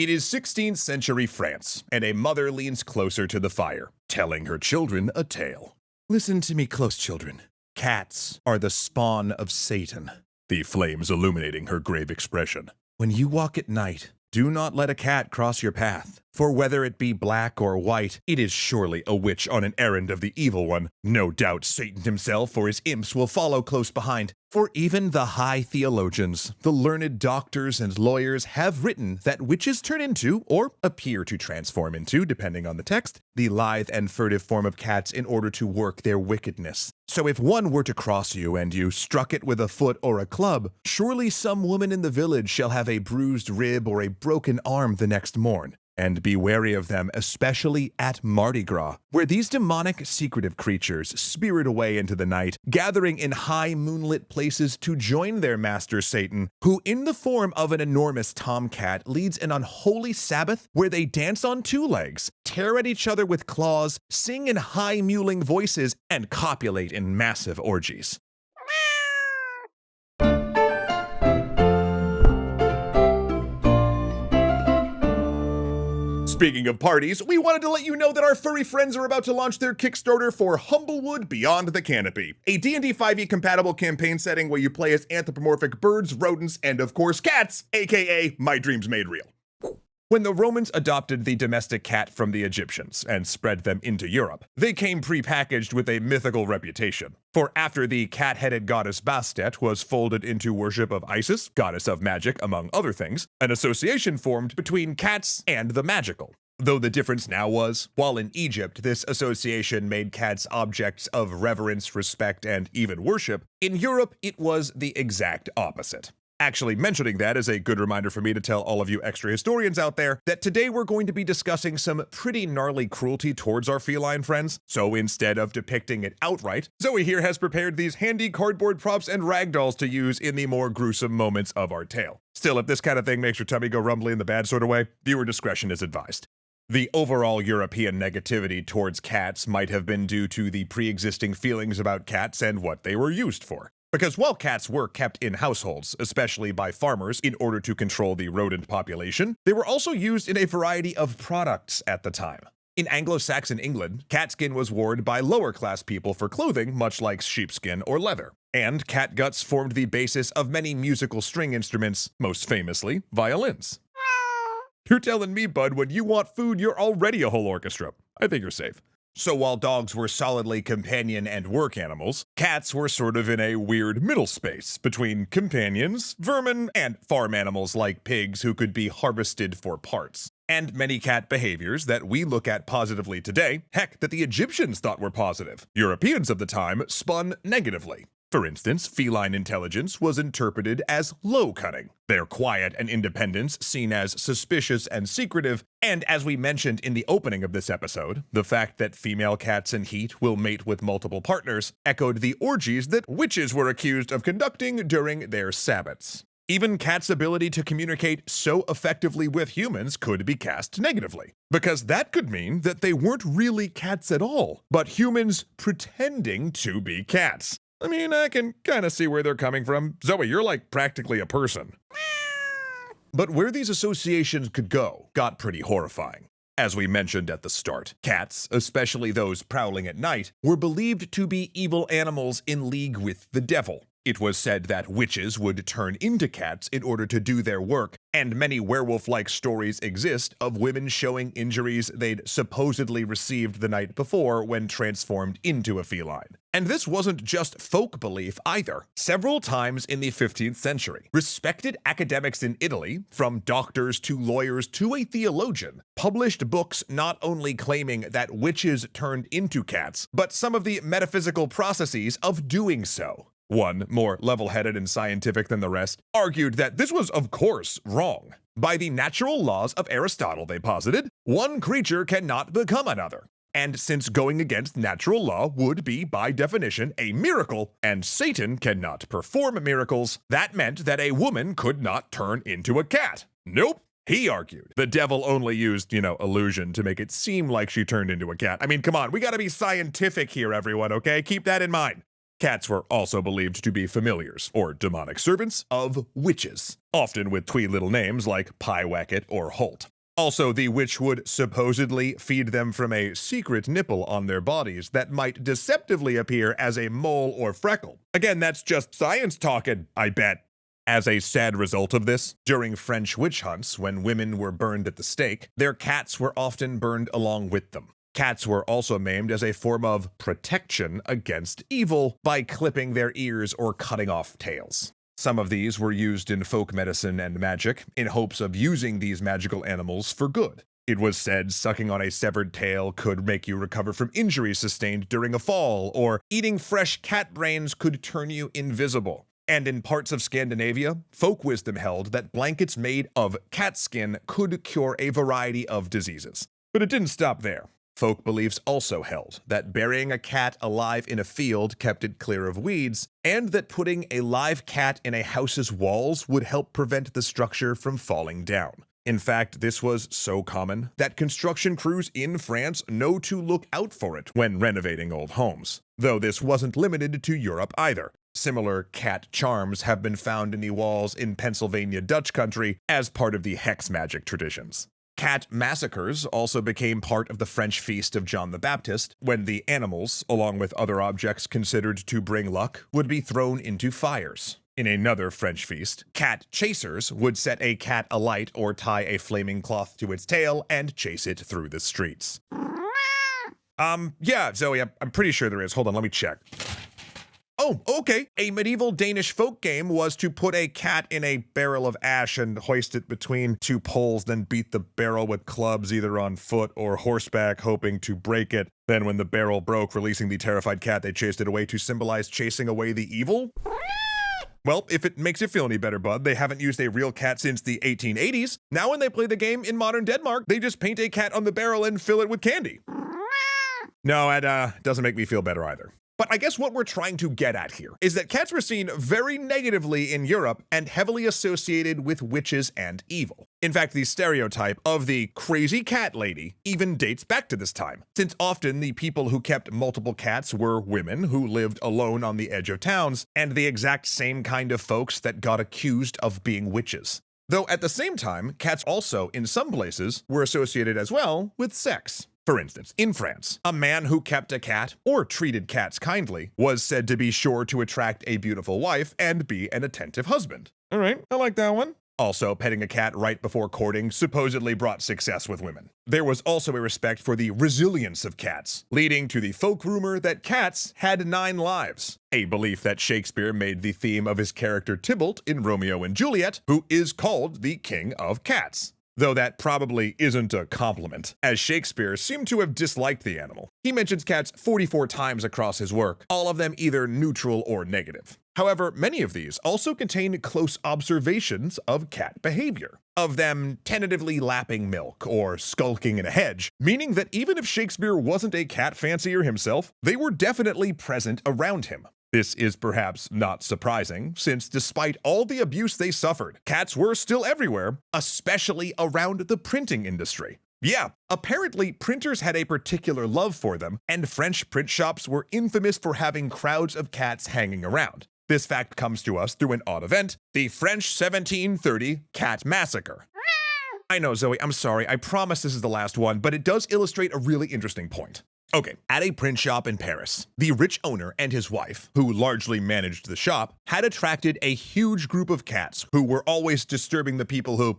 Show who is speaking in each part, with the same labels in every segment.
Speaker 1: It is 16th century France, and a mother leans closer to the fire, telling her children a tale. Listen to me close, children. Cats are the spawn of Satan, the flames illuminating her grave expression. When you walk at night, do not let a cat cross your path, for whether it be black or white, it is surely a witch on an errand of the evil one. No doubt Satan himself or his imps will follow close behind. For even the high theologians, the learned doctors and lawyers have written that witches turn into, or appear to transform into, depending on the text, the lithe and furtive form of cats in order to work their wickedness. So if one were to cross you and you struck it with a foot or a club, surely some woman in the village shall have a bruised rib or a broken arm the next morn. And be wary of them, especially at Mardi Gras, where these demonic, secretive creatures spirit away into the night, gathering in high moonlit places to join their master Satan, who in the form of an enormous tomcat leads an unholy Sabbath where they dance on two legs, tear at each other with claws, sing in high mewling voices, and copulate in massive orgies. Speaking of parties, we wanted to let you know that our furry friends are about to launch their Kickstarter for Humblewood Beyond the Canopy, a D&D 5e compatible campaign setting where you play as anthropomorphic birds, rodents, and of course cats, aka My Dreams Made Real. When the Romans adopted the domestic cat from the Egyptians and spread them into Europe, they came pre-packaged with a mythical reputation. For after the cat-headed goddess Bastet was folded into worship of Isis, goddess of magic among other things, an association formed between cats and the magical. Though the difference now was, while in Egypt this association made cats objects of reverence, respect, and even worship, in Europe it was the exact opposite. Actually, mentioning that is a good reminder for me to tell all of you extra historians out there that today we're going to be discussing some pretty gnarly cruelty towards our feline friends. So instead of depicting it outright, Zoe here has prepared these handy cardboard props and ragdolls to use in the more gruesome moments of our tale. Still, if this kind of thing makes your tummy go rumbly in the bad sort of way, viewer discretion is advised. The overall European negativity towards cats might have been due to the pre-existing feelings about cats and what they were used for. Because while cats were kept in households, especially by farmers in order to control the rodent population, they were also used in a variety of products at the time. In Anglo-Saxon England, catskin was worn by lower-class people for clothing, much like sheepskin or leather. And cat guts formed the basis of many musical string instruments, most famously, violins. You're telling me, bud, when you want food, you're already a whole orchestra. I think you're safe. So while dogs were solidly companion and work animals, cats were sort of in a weird middle space between companions, vermin, and farm animals like pigs who could be harvested for parts. And many cat behaviors that we look at positively today, heck, that the Egyptians thought were positive, Europeans of the time spun negatively. For instance, feline intelligence was interpreted as low cunning, their quiet and independence seen as suspicious and secretive, and as we mentioned in the opening of this episode, the fact that female cats in heat will mate with multiple partners echoed the orgies that witches were accused of conducting during their sabbats. Even cats' ability to communicate so effectively with humans could be cast negatively, because that could mean that they weren't really cats at all, but humans pretending to be cats. I mean, I can kind of see where they're coming from. Zoe, you're like practically a person. But where these associations could go got pretty horrifying. As we mentioned at the start, cats, especially those prowling at night, were believed to be evil animals in league with the devil. It was said that witches would turn into cats in order to do their work, and many werewolf-like stories exist of women showing injuries they'd supposedly received the night before when transformed into a feline. And this wasn't just folk belief either. Several times in the 15th century, respected academics in Italy, from doctors to lawyers to a theologian, published books not only claiming that witches turned into cats, but some of the metaphysical processes of doing so. One, more level-headed and scientific than the rest, argued that this was, of course, wrong. By the natural laws of Aristotle, they posited, one creature cannot become another. And since going against natural law would be, by definition, a miracle, and Satan cannot perform miracles, that meant that a woman could not turn into a cat. Nope. He argued the devil only used, illusion to make it seem like she turned into a cat. I mean, come on, we gotta be scientific here, everyone, okay? Keep that in mind. Cats were also believed to be familiars, or demonic servants, of witches, often with twee little names like Pyewacket or Holt. Also, the witch would supposedly feed them from a secret nipple on their bodies that might deceptively appear as a mole or freckle. Again, that's just science talking, I bet. As a sad result of this, during French witch hunts, when women were burned at the stake, their cats were often burned along with them. Cats were also maimed as a form of protection against evil by clipping their ears or cutting off tails. Some of these were used in folk medicine and magic in hopes of using these magical animals for good. It was said sucking on a severed tail could make you recover from injuries sustained during a fall, or eating fresh cat brains could turn you invisible. And in parts of Scandinavia, folk wisdom held that blankets made of cat skin could cure a variety of diseases. But it didn't stop there. Folk beliefs also held that burying a cat alive in a field kept it clear of weeds, and that putting a live cat in a house's walls would help prevent the structure from falling down. In fact, this was so common that construction crews in France know to look out for it when renovating old homes, though this wasn't limited to Europe either. Similar cat charms have been found in the walls in Pennsylvania Dutch country as part of the hex magic traditions. Cat massacres also became part of the French feast of John the Baptist, when the animals, along with other objects considered to bring luck, would be thrown into fires. In another French feast, cat chasers would set a cat alight or tie a flaming cloth to its tail and chase it through the streets. Yeah, Zoe, I'm pretty sure there is. Hold on, let me check. Oh, okay. A medieval Danish folk game was to put a cat in a barrel of ash and hoist it between two poles, then beat the barrel with clubs either on foot or horseback, hoping to break it. Then when the barrel broke, releasing the terrified cat, they chased it away to symbolize chasing away the evil? Well, if it makes you feel any better, bud, they haven't used a real cat since the 1880s. Now when they play the game in modern Denmark, they just paint a cat on the barrel and fill it with candy. No, that doesn't make me feel better either. But I guess what we're trying to get at here is that cats were seen very negatively in Europe and heavily associated with witches and evil. In fact, the stereotype of the crazy cat lady even dates back to this time, since often the people who kept multiple cats were women who lived alone on the edge of towns, and the exact same kind of folks that got accused of being witches. Though at the same time, cats also, in some places, were associated as well with sex. For instance, in France, a man who kept a cat, or treated cats kindly, was said to be sure to attract a beautiful wife and be an attentive husband. All right, I like that one. Also, petting a cat right before courting supposedly brought success with women. There was also a respect for the resilience of cats, leading to the folk rumor that cats had 9 lives, a belief that Shakespeare made the theme of his character Tybalt in Romeo and Juliet, who is called the King of Cats. Though that probably isn't a compliment, as Shakespeare seemed to have disliked the animal. He mentions cats 44 times across his work, all of them either neutral or negative. However, many of these also contain close observations of cat behavior, of them tentatively lapping milk or skulking in a hedge, meaning that even if Shakespeare wasn't a cat fancier himself, they were definitely present around him. This is perhaps not surprising, since despite all the abuse they suffered, cats were still everywhere, especially around the printing industry. Yeah, apparently printers had a particular love for them, and French print shops were infamous for having crowds of cats hanging around. This fact comes to us through an odd event, the French 1730 Cat Massacre. I know, Zoe, I'm sorry, I promise this is the last one, but it does illustrate a really interesting point. Okay, at a print shop in Paris, the rich owner and his wife, who largely managed the shop, had attracted a huge group of cats who were always disturbing the people who,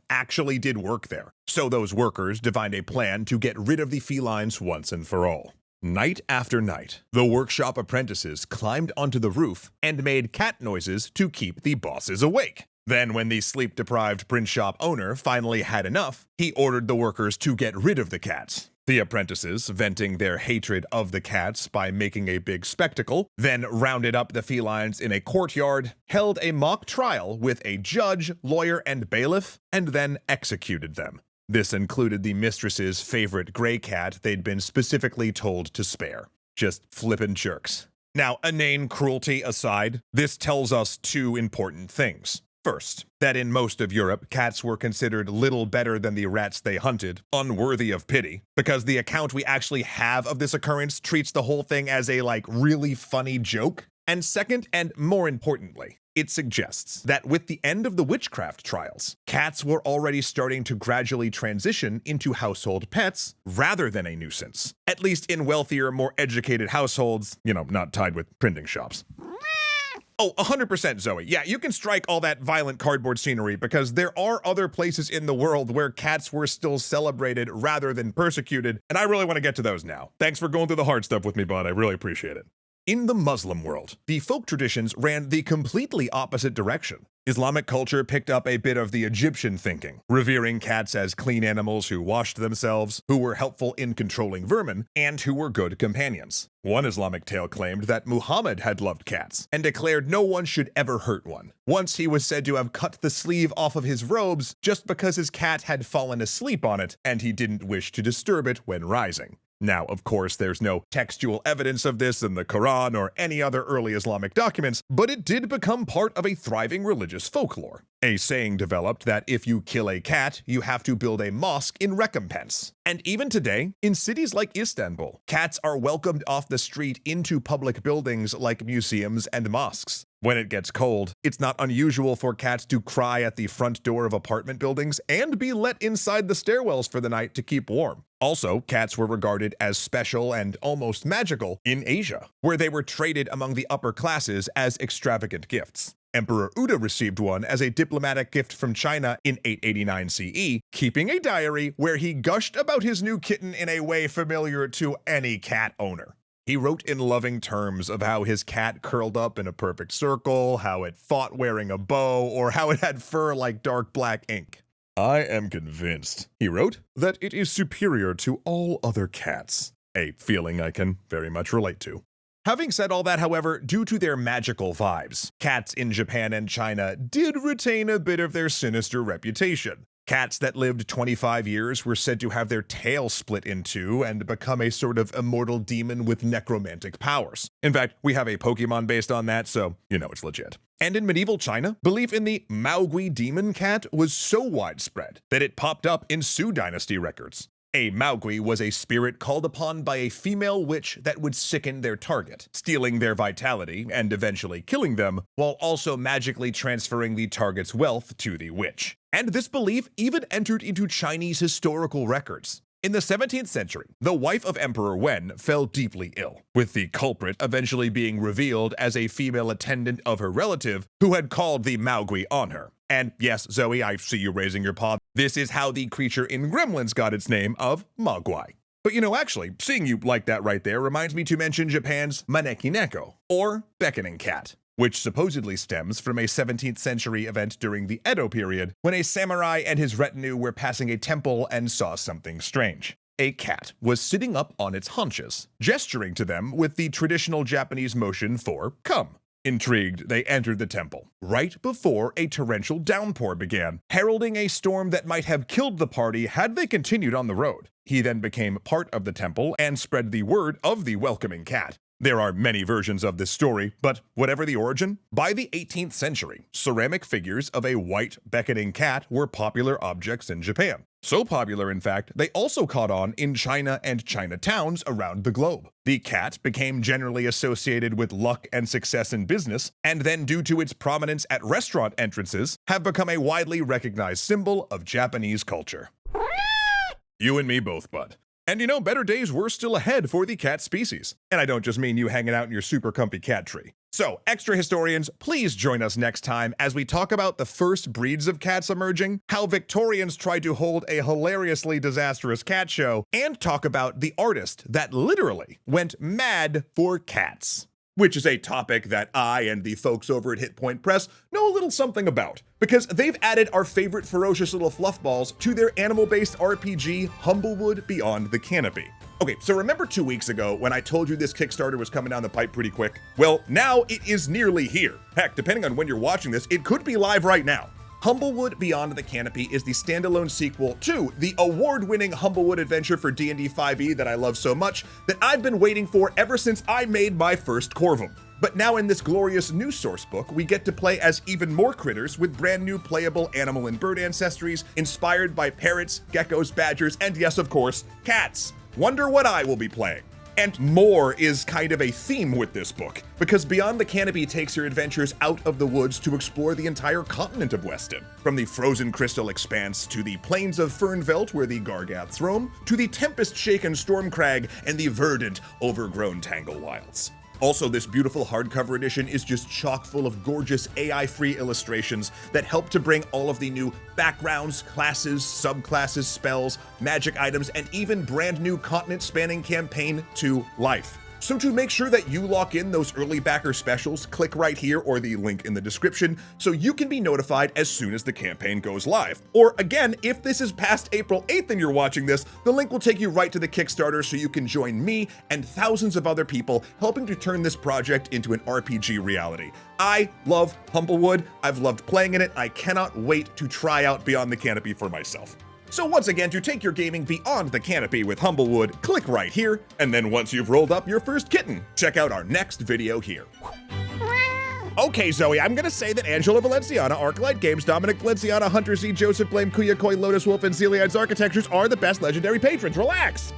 Speaker 1: actually did work there. So those workers divined a plan to get rid of the felines once and for all. Night after night, the workshop apprentices climbed onto the roof and made cat noises to keep the bosses awake. Then, when the sleep-deprived print shop owner finally had enough, he ordered the workers to get rid of the cats. The apprentices, venting their hatred of the cats by making a big spectacle, then rounded up the felines in a courtyard, held a mock trial with a judge, lawyer, and bailiff, and then executed them. This included the mistress's favorite gray cat they'd been specifically told to spare. Just flippin' jerks. Now, inane cruelty aside, this tells us 2 important things. First, that in most of Europe, cats were considered little better than the rats they hunted, unworthy of pity, because the account we actually have of this occurrence treats the whole thing as a, really funny joke. And second, and more importantly, It suggests that with the end of the witchcraft trials, cats were already starting to gradually transition into household pets rather than a nuisance. At least in wealthier, more educated households, not tied with printing shops. Oh, 100% Zoe. Yeah, you can strike all that violent cardboard scenery because there are other places in the world where cats were still celebrated rather than persecuted, and I really want to get to those now. Thanks for going through the hard stuff with me, bud. I really appreciate it. In the Muslim world, the folk traditions ran the completely opposite direction. Islamic culture picked up a bit of the Egyptian thinking, revering cats as clean animals who washed themselves, who were helpful in controlling vermin, and who were good companions. One Islamic tale claimed that Muhammad had loved cats and declared no one should ever hurt one. Once he was said to have cut the sleeve off of his robes just because his cat had fallen asleep on it and he didn't wish to disturb it when rising. Now, of course, there's no textual evidence of this in the Quran or any other early Islamic documents, but it did become part of a thriving religious folklore. A saying developed that if you kill a cat, you have to build a mosque in recompense. And even today, in cities like Istanbul, cats are welcomed off the street into public buildings like museums and mosques. When it gets cold, it's not unusual for cats to cry at the front door of apartment buildings and be let inside the stairwells for the night to keep warm. Also, cats were regarded as special and almost magical in Asia, where they were traded among the upper classes as extravagant gifts. Emperor Uda received one as a diplomatic gift from China in 889 CE, keeping a diary where he gushed about his new kitten in a way familiar to any cat owner. He wrote in loving terms of how his cat curled up in a perfect circle, how it fought wearing a bow, or how it had fur like dark black ink. "I am convinced," he wrote, "that it is superior to all other cats," a feeling I can very much relate to. Having said all that, however, due to their magical vibes, cats in Japan and China did retain a bit of their sinister reputation. Cats that lived 25 years were said to have their tail split in two and become a sort of immortal demon with necromantic powers. In fact, we have a Pokemon based on that, so you know it's legit. And in medieval China, belief in the Maogui demon cat was so widespread that it popped up in Sui dynasty records. A Maogui was a spirit called upon by a female witch that would sicken their target, stealing their vitality and eventually killing them, while also magically transferring the target's wealth to the witch. And this belief even entered into Chinese historical records. In the 17th century, the wife of Emperor Wen fell deeply ill, with the culprit eventually being revealed as a female attendant of her relative who had called the Maogui on her. And yes, Zoe, I see you raising your paw. This is how the creature in Gremlins got its name of Mogwai. But actually, seeing you like that right there reminds me to mention Japan's Maneki Neko, or beckoning cat, which supposedly stems from a 17th century event during the Edo period when a samurai and his retinue were passing a temple and saw something strange. A cat was sitting up on its haunches, gesturing to them with the traditional Japanese motion for come. Intrigued, they entered the temple, right before a torrential downpour began, heralding a storm that might have killed the party had they continued on the road. He then became part of the temple and spread the word of the welcoming cat. There are many versions of this story, but whatever the origin, by the 18th century, ceramic figures of a white beckoning cat were popular objects in Japan. So popular, in fact, they also caught on in China and Chinatowns around the globe. The cat became generally associated with luck and success in business, and then due to its prominence at restaurant entrances, have become a widely recognized symbol of Japanese culture. You and me both, bud. And better days were still ahead for the cat species. And I don't just mean you hanging out in your super comfy cat tree. So, extra historians, please join us next time as we talk about the first breeds of cats emerging, how Victorians tried to hold a hilariously disastrous cat show, and talk about the artist that literally went mad for cats. Which is a topic that I and the folks over at Hit Point Press know a little something about, because they've added our favorite ferocious little fluffballs to their animal-based RPG, Humblewood Beyond the Canopy. Okay, so remember 2 weeks ago when I told you this Kickstarter was coming down the pipe pretty quick? Well, now it is nearly here. Heck, depending on when you're watching this, it could be live right now. Humblewood Beyond the Canopy is the standalone sequel to the award-winning Humblewood adventure for D&D 5e that I love so much that I've been waiting for ever since I made my first Corvum. But now in this glorious new source book, we get to play as even more critters with brand new playable animal and bird ancestries inspired by parrots, geckos, badgers, and yes, of course, cats. Wonder what I will be playing. And more is kind of a theme with this book, because Beyond the Canopy takes your adventures out of the woods to explore the entire continent of Weston. From the frozen crystal expanse to the plains of Fernveld where the Gargaths roam, to the tempest-shaken Stormcrag and the verdant, overgrown Tangle Wilds. Also, this beautiful hardcover edition is just chock full of gorgeous AI-free illustrations that help to bring all of the new backgrounds, classes, subclasses, spells, magic items, and even brand new continent-spanning campaign to life. So to make sure that you lock in those early backer specials, click right here or the link in the description so you can be notified as soon as the campaign goes live. Or again, if this is past April 8th and you're watching this, the link will take you right to the Kickstarter so you can join me and thousands of other people helping to turn this project into an RPG reality. I love Humblewood. I've loved playing in it. I cannot wait to try out Beyond the Canopy for myself. So once again, to take your gaming beyond the canopy with Humblewood, click right here, and then once you've rolled up your first kitten, check out our next video here. Okay, Zoe, I'm gonna say that Angela Valenciana, Arclight Games, Dominic Valenciana, Hunter Z, Joseph Blame, Kuya Koi, Lotus Wolf, and Celiad's Architectures are the best legendary patrons. Relax!